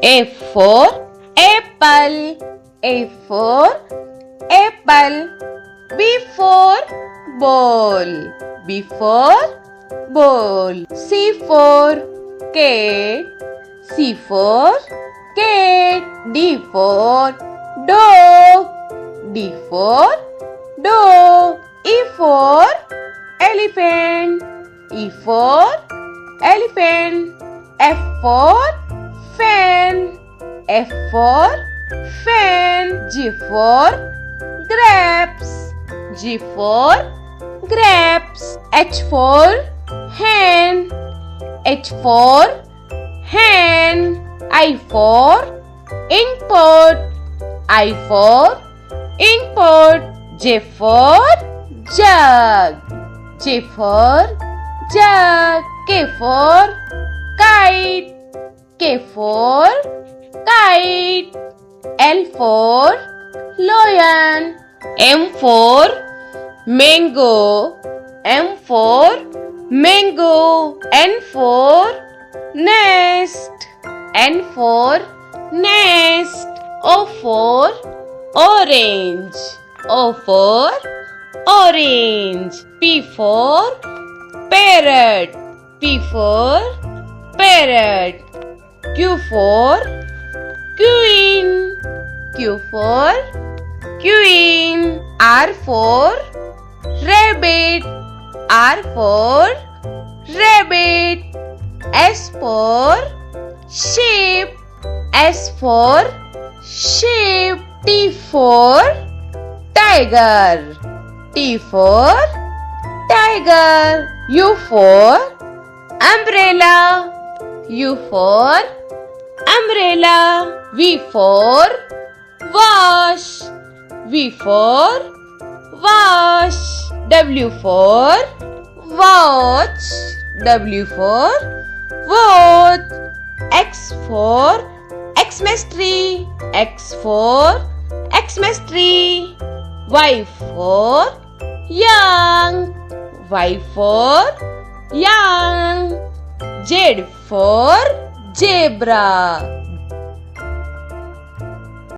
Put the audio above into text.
A for apple. A for apple. B for ball. B for ball. C for cat. C for cat. D for dog. D for dog. E for elephant. E for elephant. F for fan. F for fan. G for grapes. G for grapes. H for hen. H for hen. I for inkpot. I for inkpot. J for jug. J for jug. K for kite. K for kite. L for lion. M for mango. M for mango. N for nest. N for nest. O for orange. O for orange. P for parrot. P for parrot. Q for queen. Q for queen. R for rabbit. R for rabbit. S for sheep. S for sheep. T for tiger. T for tiger. U for umbrella. U for umbrella. V for wash. V for wash. W for watch. W for watch. X for Xmas tree. X for Xmas tree. Y for young. Y for young. Z for zebra.